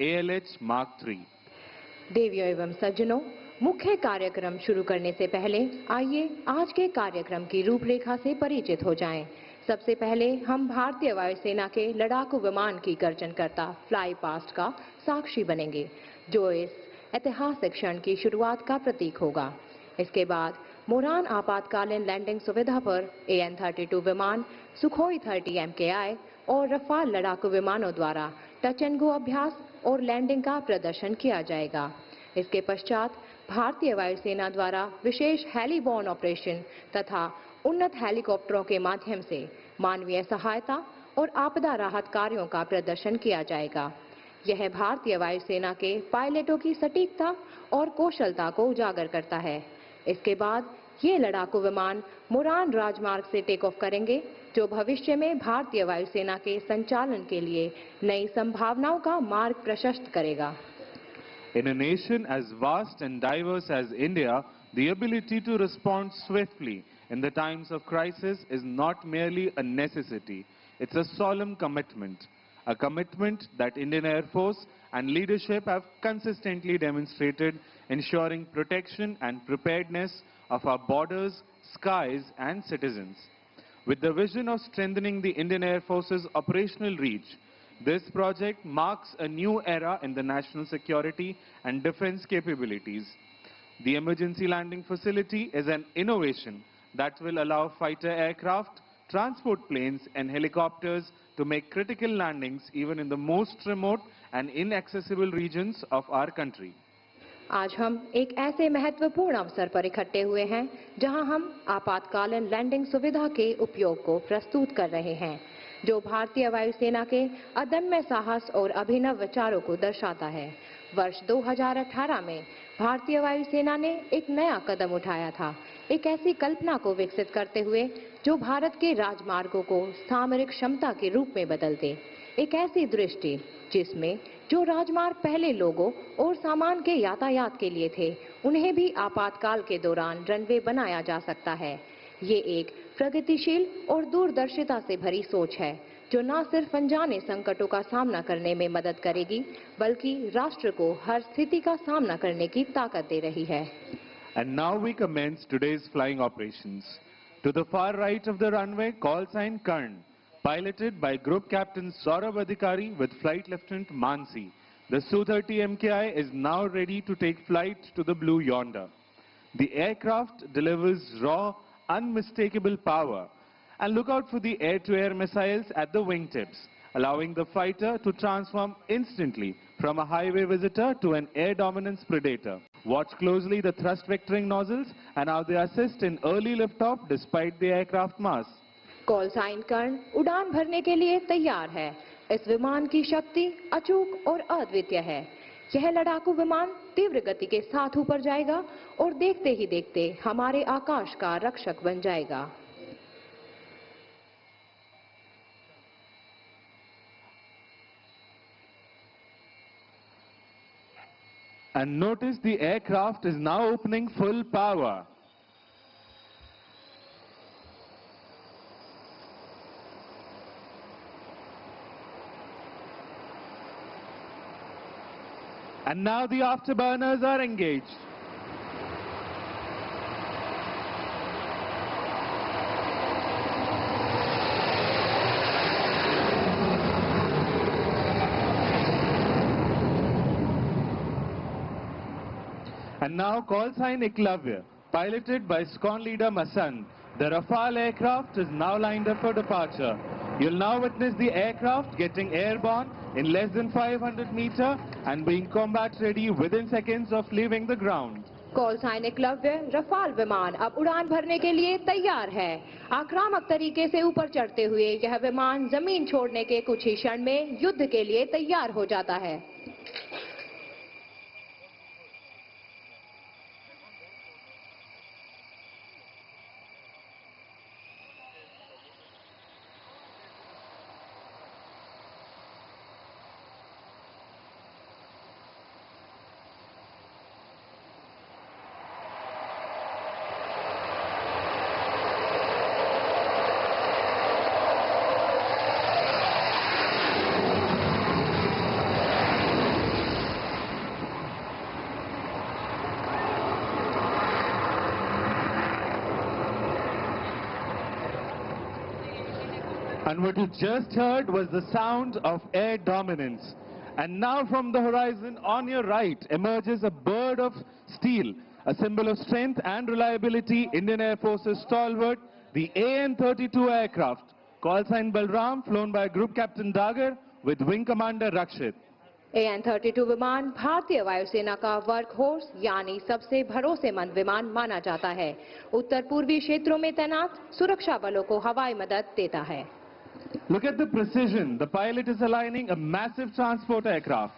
ALH Mark III. देवियों एवं सज्जनों, मुख्य कार्यक्रम शुरू करने से पहले आइए आज के कार्यक्रम की रूपरेखा से परिचित हो जाएं। सबसे पहले हम भारतीय वायुसेना के लड़ाकू विमान की गर्जनकर्ता फ्लाई पास्ट का साक्षी बनेंगे, जो इस ऐतिहासिक क्षण की शुरुआत का प्रतीक होगा। इसके बाद मोरान आपातकालीन लैंडिंग सुविधा पर AN-32 विमान, सुखोई 30 MKI और रफाल लड़ाकू विमानों द्वारा टच एंड गो अभ्यास और लैंडिंग का प्रदर्शन किया जाएगा। इसके पश्चात भारतीय वायुसेना द्वारा विशेष हेलीबॉर्न ऑपरेशन तथा उन्नत हेलीकॉप्टरों के माध्यम से मानवीय सहायता और आपदा राहत कार्यों का प्रदर्शन किया जाएगा। यह भारतीय वायुसेना के पायलटों की सटीकता और कौशलता को उजागर करता है। इसके बाद ये लड़ाकू विमान मोरान राजमार्ग से टेक ऑफ करेंगे, जो भविष्य में भारतीय वायुसेना के संचालन के लिए नई संभावनाओं का मार्ग प्रशस्त करेगा। In a nation as vast and diverse as India, the ability to respond swiftly in the times of crisis is not merely a necessity, it's a solemn commitment. A commitment that Indian Air Force and leadership have consistently demonstrated, ensuring protection and preparedness of our borders, skies and citizens. With the vision of strengthening the Indian Air Force's operational reach, this project marks a new era in the national security and defense capabilities. The emergency landing facility is an innovation that will allow fighter aircraft, transport planes and helicopters to make critical landings even in the most remote and inaccessible regions of our country. आज हम एक ऐसे महत्वपूर्ण अवसर पर इकट्ठे हुए हैं, जहां हम आपातकालीन लैंडिंग सुविधा के उपयोग को प्रस्तुत कर रहे हैं, जो भारतीय वायुसेना के अदम्य साहस और अभिनव विचारों को दर्शाता है। वर्ष 2018 में भारतीय वायुसेना ने एक नया कदम उठाया था, एक ऐसी कल्पना को विकसित करते हुए जो भारत के राजमार्गों को सामरिक क्षमता के रूप में बदल दे। एक ऐसी दृष्टि जिसमें जो राजमार्ग पहले लोगों और सामान के यातायात के लिए थे, उन्हें भी आपातकाल के दौरान रनवे बनाया जा सकता है। ये एक प्रगतिशील और दूरदर्शिता से भरी सोच है, जो न सिर्फ अनजाने संकटों का सामना करने में मदद करेगी, बल्कि राष्ट्र को हर स्थिति का सामना करने की ताकत दे रही है। And now we commence today's flying operations. To the far right of the runway, call sign Karn, piloted by Group Captain Saurabh Adhikari with Flight Lieutenant Mansi. The Su-30 MKI is now ready to take flight to the blue yonder. The aircraft delivers raw, unmistakable power. And look out for the air-to-air missiles at the wingtips, allowing the fighter to transform instantly from a highway visitor to an air dominance predator. Watch closely the thrust vectoring nozzles and how they assist in early liftoff despite the aircraft mass. Call sign Karna उड़ान भरने के लिए तैयार है। इस विमान की शक्ति अचूक और अद्वितीय है। यह लड़ाकू विमान तीव्र गति के साथ ऊपर जाएगा और देखते ही देखते हमारे आकाश का रक्षक बन जाएगा। And notice the aircraft is now opening full power. And now the afterburners are engaged. And now call sign Eklavya, piloted by Squadron Leader Masand. The Rafale aircraft is now lined up for departure. You'll now witness the aircraft getting airborne in less than 500 meters and being combat ready within seconds of leaving the ground. Call sign Eklavya Rafale विमान अब उड़ान भरने के लिए तैयार है। आक्रामक तरीके से ऊपर चढ़ते हुए यह विमान जमीन छोड़ने के कुछ ही क्षण में युद्ध के लिए तैयार हो जाता है। And what you just heard was the sound of air dominance. And now from the horizon on your right emerges a bird of steel, a symbol of strength and reliability, Indian Air Force's stalwart, the AN-32 aircraft, call sign Balram, flown by Group Captain Dagar with Wing Commander Rakshit. AN-32 विमान भारतीय वायुसेना का work horse यानी सबसे भरोसेमंद विमान माना जाता है। उत्तर पूर्वी क्षेत्रों में तैनात सुरक्षा बलों को हवाई मदद देता है। Look at the precision. The pilot is aligning a massive transport aircraft.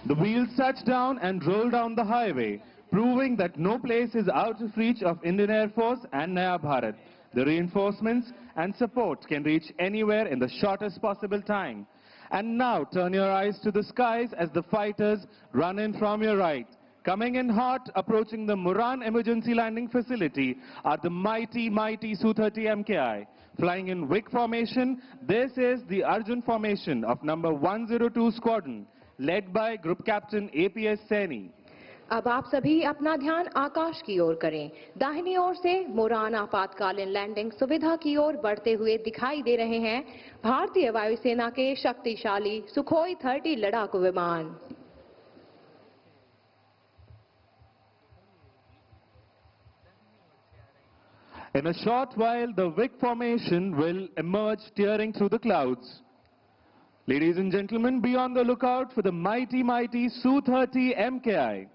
The wheels touch down and roll down the highway, proving that no place is out of reach of Indian Air Force and Naya Bharat. The reinforcements and support can reach anywhere in the shortest possible time. And now turn your eyes to the skies as the fighters run in from your right. Coming in hot, approaching the Muran Emergency Landing Facility are the mighty Su-30 MKI. Flying in WIC formation, this is the Arjun formation of number 102 Squadron, led by Group Captain APS Saini. अब आप सभी अपना ध्यान आकाश की ओर करें। दाहिनी ओर से मुरान आपातकालीन लैंडिंग सुविधा की ओर बढ़ते हुए दिखाई दे रहे हैं भारतीय वायुसेना के शक्तिशाली सुखोई 30 लड़ाकू विमान। In a short while, the WIC formation will emerge tearing through the clouds. Ladies and gentlemen, be on the lookout for the mighty Su-30 MKI.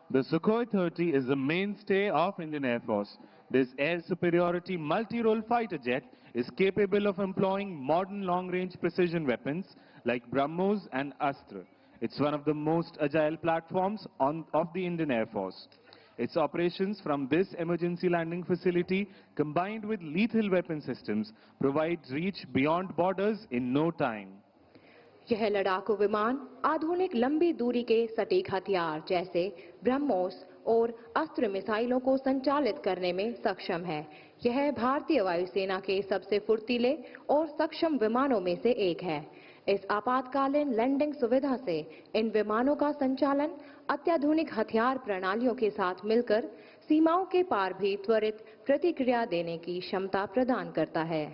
The Sukhoi 30 is the mainstay of Indian Air Force. This air superiority multi-role fighter jet is capable of employing modern long-range precision weapons like BrahMos and Astra. It's one of the most agile platforms of the Indian Air Force. Its operations from this emergency landing facility combined with lethal weapon systems provides reach beyond borders in no time. यह लड़ाकू विमान आधुनिक लंबी दूरी के सटीक हथियार जैसे ब्रह्मोस और अस्त्र मिसाइलों को संचालित करने में सक्षम है। यह भारतीय वायुसेना के सबसे फुर्तीले और सक्षम विमानों में से एक है। इस आपातकालीन लैंडिंग सुविधा से इन विमानों का संचालन अत्याधुनिक हथियार प्रणालियों के साथ मिलकर सीमाओं के पार भी त्वरित प्रतिक्रिया देने की क्षमता प्रदान करता है।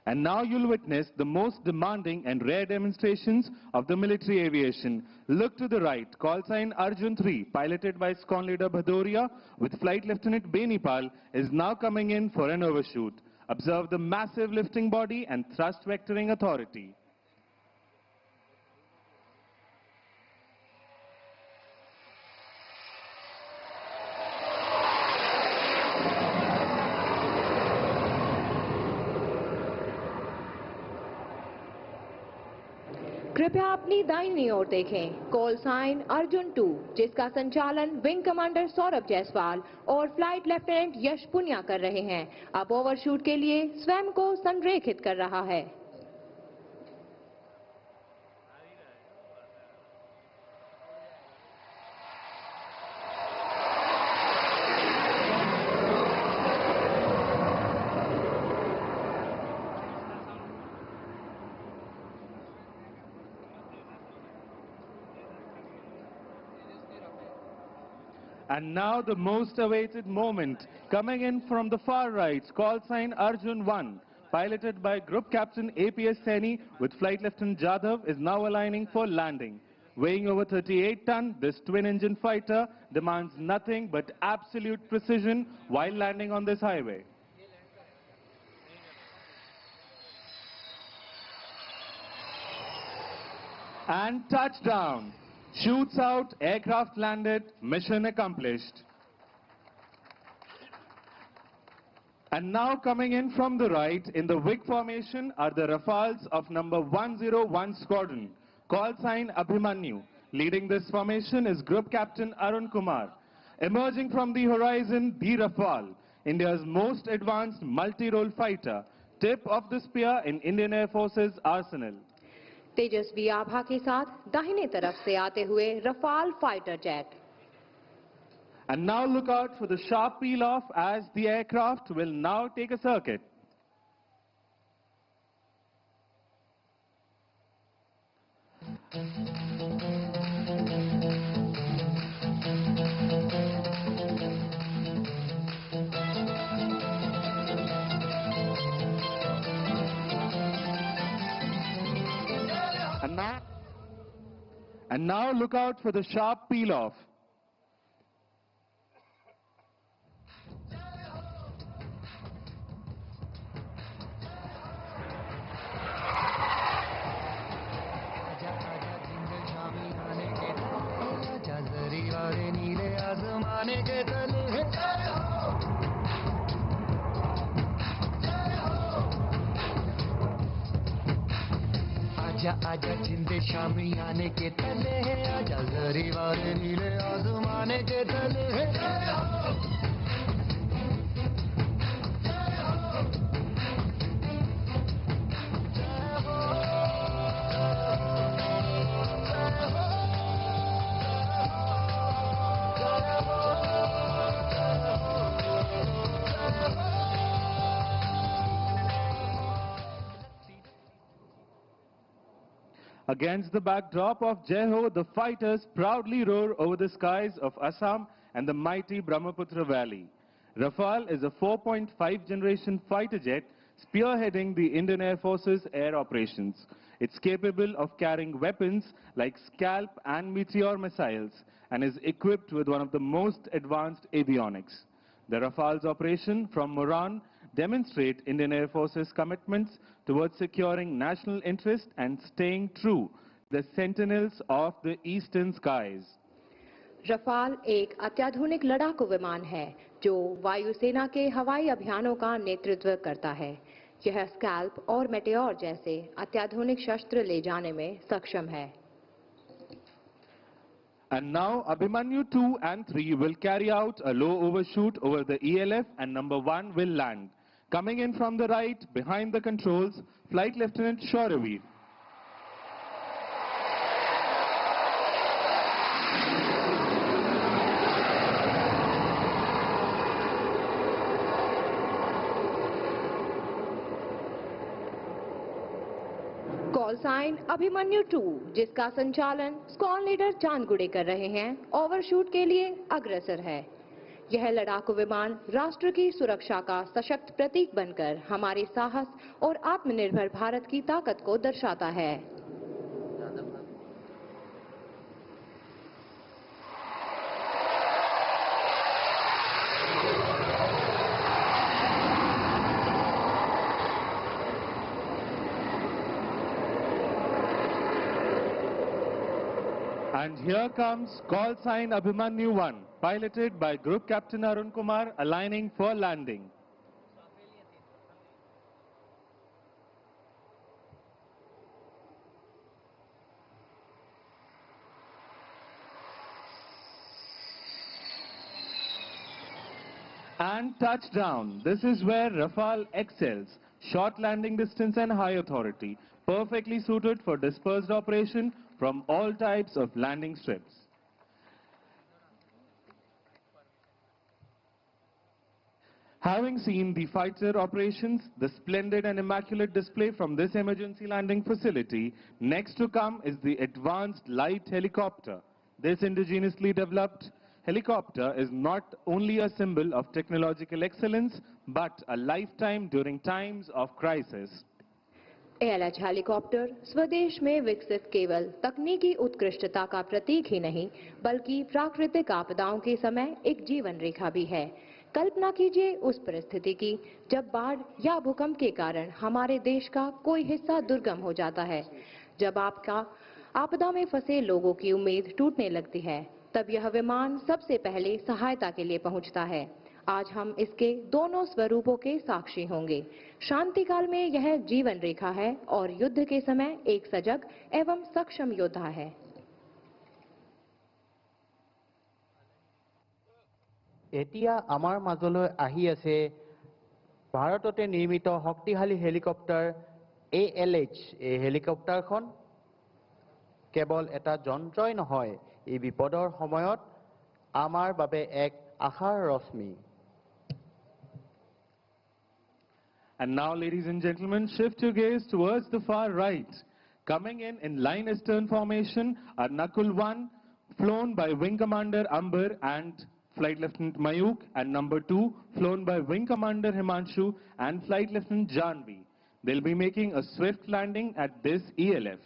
And now you'll witness the most demanding and rare demonstrations of the military aviation. Look to the right, call sign Arjun 3, piloted by Squadron Leader Bhadoria with Flight Lieutenant Benipal, is now coming in for an overshoot. Observe the massive lifting body and thrust vectoring authority. कृपया अपनी दाहिनी ओर देखें। Call sign Arjun 2 जिसका संचालन wing commander Saurabh Jaiswal और flight lieutenant यश पुनिया कर रहे हैं, अब ओवरशूट के लिए स्वयं को संरेखित कर रहा है। And now the most awaited moment, coming in from the far right, call sign Arjun 1, piloted by Group Captain APS Saini with Flight Lieutenant Jadhav, is now aligning for landing. Weighing over 38 tons, this twin-engine fighter demands nothing but absolute precision while landing on this highway. And touchdown. Shoots out, aircraft landed, mission accomplished. And now coming in from the right, in the WIG formation, are the Rafales of number 101 Squadron. Call sign Abhimanyu. Leading this formation is Group Captain Arun Kumar. Emerging from the horizon, the Rafale, India's most advanced multi-role fighter, tip of the spear in Indian Air Force's arsenal. तेजस्वी आभा के साथ दाहिने तरफ से आते हुए Rafale fighter jet. And now look out for the sharp peel off as the aircraft will now take a circuit. And now look out for the sharp peel off. आजा आजा जिंदे शामी आने के तले है, आजा जरी वाले नीले आसमाने के तले है. Against the backdrop of Jai Ho, the fighters proudly roar over the skies of Assam and the mighty Brahmaputra Valley. Rafale is a 4.5 generation fighter jet spearheading the Indian Air Force's air operations. It's capable of carrying weapons like Scalp and Meteor missiles and is equipped with one of the most advanced avionics. The Rafale's operation from Moran demonstrate Indian Air Force's commitments towards securing national interest and staying true to the sentinels of the eastern skies. Rafale एक अत्याधुनिक लड़ाकू विमान है जो वायुसेना के हवाई अभियानों का नेतृत्व करता है. यह स्कैल्प और मेटेओर जैसे अत्याधुनिक शस्त्र ले जाने में सक्षम है. And now Abhimanyu 2 and 3 will carry out a low overshoot over the ELF and number 1 will land. Coming in from the right, behind the controls, Flight Lieutenant Shoraveer. Call sign Abhimanyu 2, जिसका संचालन स्क्वाड लीडर चांदगुड़े कर रहे हैं, overshoot के लिए अग्रसर है. यह लड़ाकू विमान राष्ट्र की सुरक्षा का सशक्त प्रतीक बनकर हमारे साहस और आत्मनिर्भर भारत की ताकत को दर्शाता है. And here comes call sign Abhimanyu 1, piloted by Group Captain Arun Kumar, aligning for landing. And touchdown. This is where Rafale excels. Short landing distance and high authority. Perfectly suited for dispersed operation from all types of landing strips. Having seen the fighter operations, the splendid and immaculate display from this emergency landing facility, next to come is the advanced light helicopter. This indigenously developed helicopter is not only a symbol of technological excellence, but a lifetime during times of crisis. ALH helicopter स्वदेश में विकसित केवल तकनीकी उत्कृष्टता का प्रतीक ही नहीं, बल्कि प्राकृतिक आपदाओं के समय एक जीवन रेखा भी है। कल्पना कीजिए उस परिस्थिति की जब बाढ़ या भूकंप के कारण हमारे देश का कोई हिस्सा दुर्गम हो जाता है, जब आपदा में फंसे लोगों की उम्मीद टूटने लगती है, तब यह विमान सबसे पहले सहायता के लिए पहुंचता है। आज हम इसके दोनों स्वरूपों के साक्षी होंगे। शांति काल में यह जीवन रेखा है और युद्ध के समय एक सजग एवं सक्षम योद्धा है। এতিয়া আমাৰ মাজলৈ আহি আছে ভাৰততে নিৰ্মিত শক্তিশালী হেলিকপ্টাৰ ALH। এই হেলিকপ্টাৰখন কেৱল এটা যন্ত্ৰই নহয়, এই বিপদৰ সময়ত আমাৰ বাবে এক আশাৰ ৰশ্মি। And now, ladies and gentlemen, shift your gaze towards the far right. Coming in line astern formation are Nakul 1, flown by Wing Commander Amber and Flight Lieutenant Mayuk, and number 2, flown by Wing Commander Himanshu and Flight Lieutenant Janvi. They'll be making a swift landing at this ELF.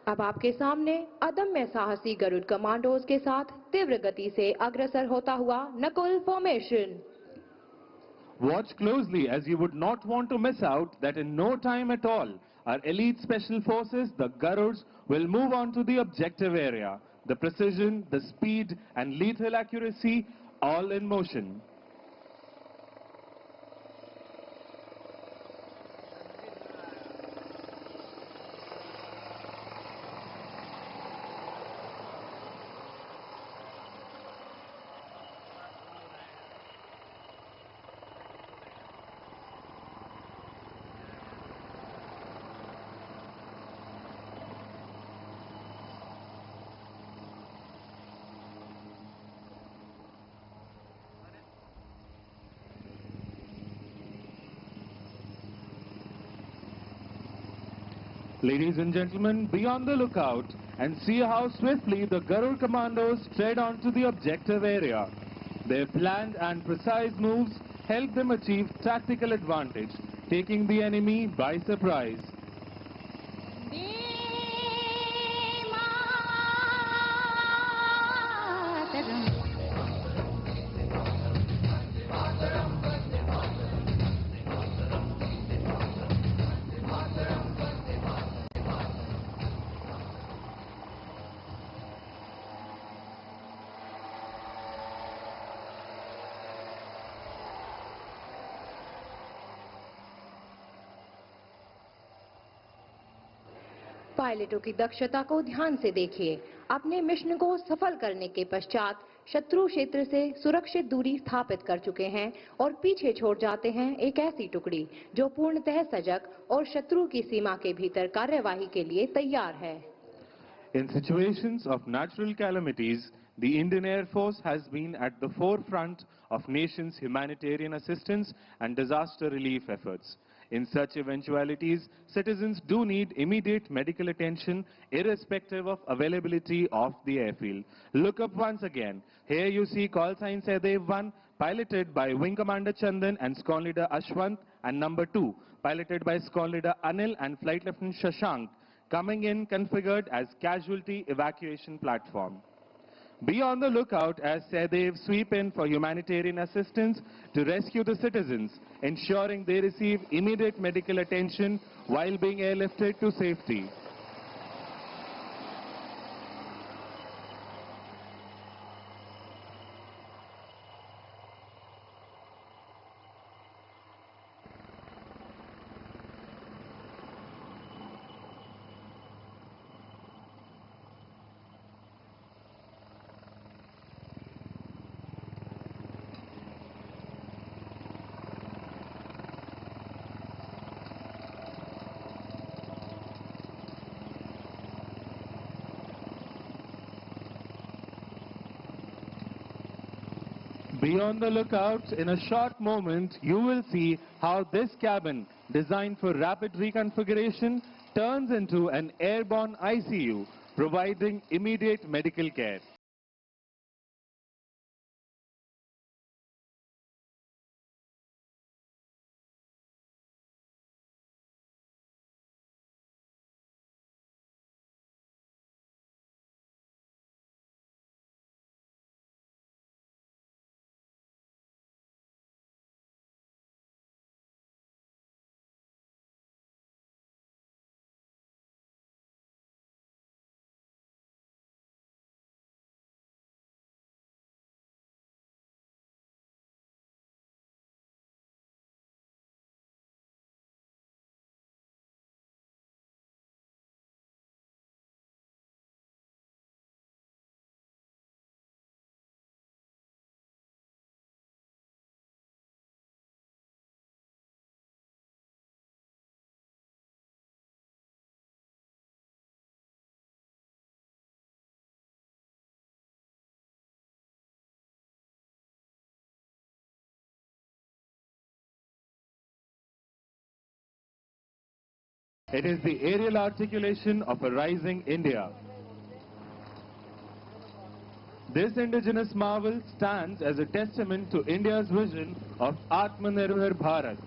अब आपके सामने अदम्य साहसी Garuda commandos के साथ तीव्र गति से अग्रसर होता हुआ Nakul formation. Watch closely, as you would not want to miss out that in no time at all, our elite special forces, the Garuds, will move on to the objective area. The precision, the speed and lethal accuracy, all in motion. Ladies and gentlemen, be on the lookout and see how swiftly the Garud commandos tread onto the objective area. Their planned and precise moves help them achieve tactical advantage, taking the enemy by surprise. पायलटों की दक्षता को ध्यान से देखिए। अपने mission को सफल करने के पश्चात शत्रु क्षेत्र से सुरक्षित दूरी स्थापित कर चुके हैं और पीछे छोड़ जाते हैं एक ऐसी टुकड़ी जो पूर्णतः सजग और शत्रु की सीमा के भीतर कार्यवाही के लिए तैयार है। In situations of natural calamities, the Indian Air Force has been at the forefront of nation's humanitarian assistance and disaster relief efforts. In such eventualities, citizens do need immediate medical attention irrespective of availability of the airfield. Look up once again. Here you see call sign Sehdev 1, piloted by Wing Commander Chandan and Squadron Leader Ashwant, and number 2, piloted by Squadron Leader Anil and Flight Lieutenant Shashank, coming in configured as casualty evacuation platform. Be on the lookout as Sehdev sweep in for humanitarian assistance to rescue the citizens, ensuring they receive immediate medical attention while being airlifted to safety. Be on the lookout. In a short moment, you will see how this cabin, designed for rapid reconfiguration, turns into an airborne ICU, providing immediate medical care. It is the aerial articulation of a rising India. This indigenous marvel stands as a testament to India's vision of Atmanirbhar Bharat.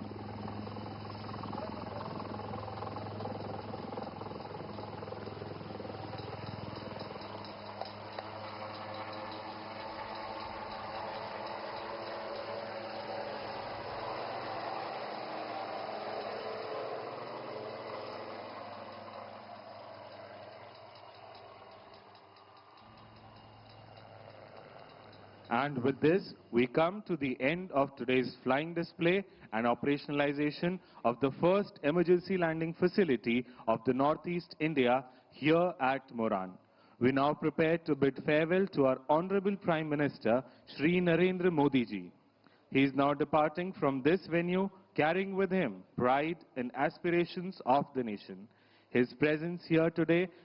And with this, we come to the end of today's flying display and operationalization of the first emergency landing facility of the Northeast India here at Moran. We now prepare to bid farewell to our Honorable Prime Minister, Shri Narendra Modi ji. He is now departing from this venue, carrying with him pride and aspirations of the nation. His presence here today